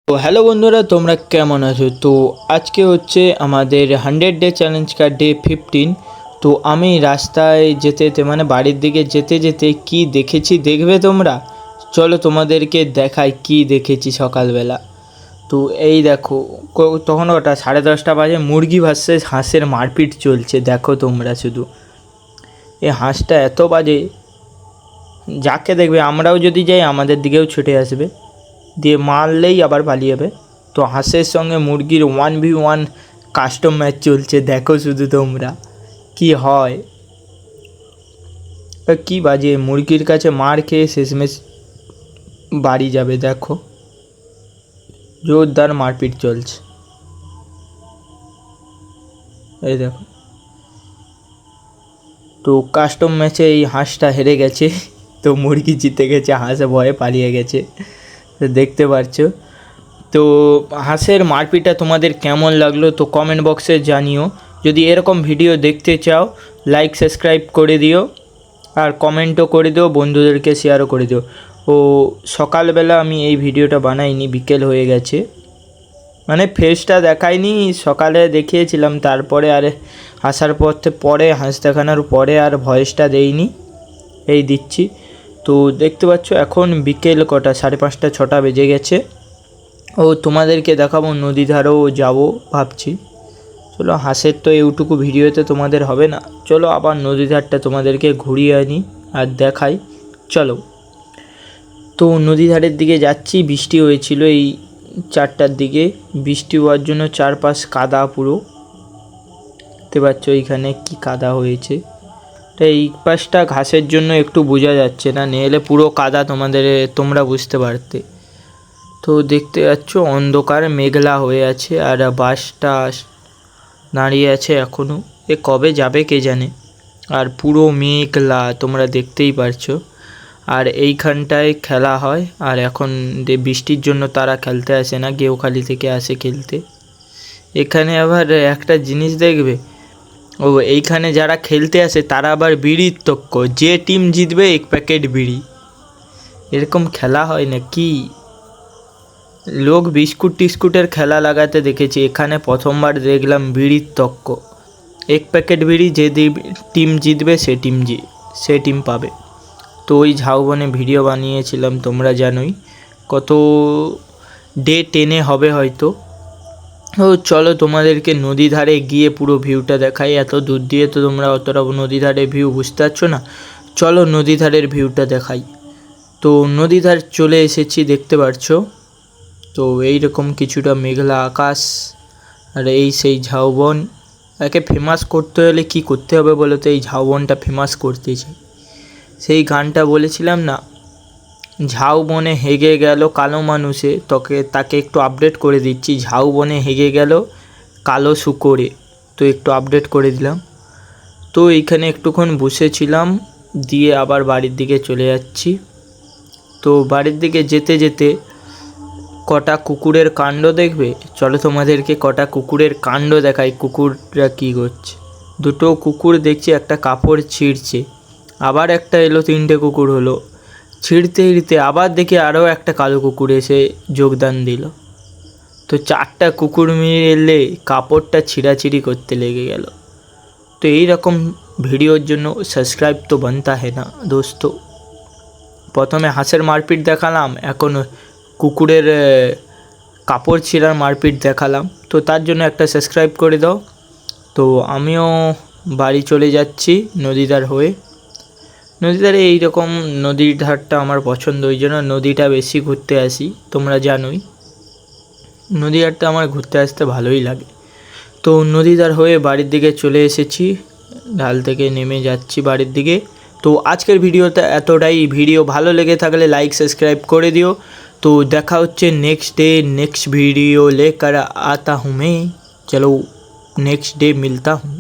তো হ্যালো বন্ধুরা, তোমরা কেমন আছো? তো আজকে হচ্ছে আমাদের 100 ডে চ্যালেঞ্জ কার ডে 15। তো আমি রাস্তায় যেতে যেতে মানে বাড়ির দিকে যেতে যেতে কি দেখেছি দেখবে তোমরা। চলো তোমাদেরকে দেখাই কি দেখেছি সকালবেলা। তো এই দেখো, তখন ওটা 10:30 বাজে, মুরগি ভার্সেস হাঁসের মারপিট চলছে। দেখো তোমরা শুধু, এই হাঁসটা এত বাজে, যাকে দেখবে আমরাও যদি যাই আমাদের দিকেও ছুটে আসবে, দিয়ে মারলেই আবার পালিয়ে যাবে। তো হাঁসের সঙ্গে মুরগির 1v1 কাস্টম ম্যাচ চলছে। দেখো শুধু তোমরা কি হয়। কি বাজে, মুরগির কাছে মার খেয়ে শেষমেশ বাড়ি যাবে। দেখো জোরদার মারপিট চলছে, এই দেখো। তো কাস্টম ম্যাচে এই হাঁসটা হেরে গেছে, তো মুরগি জিতে গেছে, হাঁস ভয়ে পালিয়ে গেছে, দেখতে পাচ্ছ। তো হাঁসের মারপিটটা তোমাদের কেমন লাগলো তো কমেন্ট বক্সে জানিও। যদি এরকম ভিডিও দেখতে চাও লাইক সাবস্ক্রাইব করে দিও, আর কমেন্টও করে দিও, বন্ধুদেরকে শেয়ারও করে দিও। ও সকালবেলা আমি এই ভিডিওটা বানাইনি, বিকেল হয়ে গেছে, মানে ফেসটা দেখাইনি, সকালে দেখিয়েছিলাম, তারপরে আর আসার পরে হাঁস দেখানোর পরে আর ভয়েসটা দেইনি, এই দিচ্ছি। তো দেখতে পাচ্ছ এখন বিকেল কটা, 5:30 6টা বেজে গেছে। ও তোমাদেরকে দেখাবো, নদী ধারেও যাবো ভাবছি। চলো, হাঁসের তো এইটুকু ভিডিওতে তোমাদের হবে না, চলো আবার নদী ধারটা তোমাদেরকে ঘুরিয়ে আনি আর দেখাই। চলো, তো নদী ধারের দিকে যাচ্ছি। বৃষ্টি হয়েছিল এই 4টার দিকে, বৃষ্টি হওয়ার জন্য চারপাশ কাদা পুরো, দেখতে পাচ্ছ এইখানে কি কাদা হয়েছে। তো এই পাশটা ঘাসের জন্য একটু বোঝা যাচ্ছে না, নেহলে পুরো কাদা তোমরা বুঝতে পারতে। তো দেখতে পাচ্ছ অন্ধকার মেঘলা হয়ে আছে, আর বাসটা দাঁড়িয়ে আছে এখনও, এ কবে যাবে কে জানে। আর পুরো মেঘলা তোমরা দেখতেই পারছো। আর এইখানটায় খেলা হয়, আর এখন বৃষ্টির জন্য তারা খেলতে আসে না, গেউখালি থেকে আসে খেলতে। এখানে আবার একটা জিনিস দেখবে, ও এইখানে যারা খেলতে আসে তারা আবার বিড়ির তক্ক, যে টিম জিতবে 1 প্যাকেট বিড়ি, এরকম খেলা হয় না কি। লোক বিস্কুট টিস্কুটের খেলা লাগাতে দেখেছি, এখানে প্রথমবার দেখলাম বিড়ির তক্ক। 1 প্যাকেট বিড়ি, যে টিম জিতবে সে টিম পাবে। তো ওই ঝাউবনে ভিডিও বানিয়েছিলাম, তোমরা জানোই, কত ডে 10 হবে হয়তো। ও চলো তোমাদেরকে নদী ধারে গিয়ে পুরো ভিউটা দেখাই। এত দূর দিয়ে তো তোমরা অতটা নদী ধারে ভিউ বুঝতে পারছো না, চলো নদী ধারের ভিউটা দেখাই। তো নদী ধার চলে এসেছি, দেখতে পাচ্ছ। তো এইরকম কিছুটা মেঘলা আকাশ, আর এই সেই ঝাউবন। একে ফেমাস করতে হলে কি করতে হবে বলো তো, এই ঝাউবনটা ফেমাস করতে চাই। সেই গানটা বলেছিলাম না, ঝাউবনে হেগে গেল কালো মানুষে, তাকে একটু আপডেট করে দিচ্ছি, ঝাউবনে হেগে গেল কালো শুকরে। তো একটু আপডেট করে দিলাম। তো এইখানে একটুক্ষণ বসেছিলাম, দিয়ে আবার বাড়ির দিকে চলে যাচ্ছি। তো বাড়ির দিকে যেতে যেতে কটা কুকুরের কাণ্ড দেখবে, চলো তোমাদেরকে কটা কুকুরের কাণ্ড দেখাই, কুকুররা কী করছে। দুটো কুকুর দেখছি একটা কাপড় ছিঁড়ছে, আবার একটা এলো, 3টে কুকুর হলো। ছিঁড়তে ছিঁড়তে আবার দেখি আরও একটা কালো কুকুর এসে যোগদান দিল। তো 4টা কুকুর মিলে কাপড়টা ছিঁড়াছিঁড়ি করতে লেগে গেল। তো এই রকম ভিডিওর জন্য সাবস্ক্রাইব তো বানতা है না দোস্ত। প্রথমে হাঁসের মারপিট দেখালাম, এখন কুকুরের কাপড় ছিঁড়ার মারপিট দেখালাম, তো তার জন্য একটা সাবস্ক্রাইব করে দাও। তো আমিও বাড়ি চলে যাচ্ছি নদীধার হয়ে। নদীধারে এইরকম নদীর ধারটা আমার পছন্দ, ওই জন্য নদীটা বেশি ঘুরতে আসি, তোমরা জানোই নদী ধারটা আমার ঘুরতে আসতে ভালোই লাগে। তো নদীধার হয়ে বাড়ির দিকে চলে এসেছি, ঢাল থেকে নেমে যাচ্ছি বাড়ির দিকে। তো আজকের ভিডিওটা এতটাই, ভিডিও ভালো লেগে থাকলে লাইক সাবস্ক্রাইব করে দিও। तो देखा হচ্ছে नेक्स्ट डे नेक्स्ट वीडियो लेकर आता हूँ मैं। चलो नेक्स्ट डे मिलता हूँ।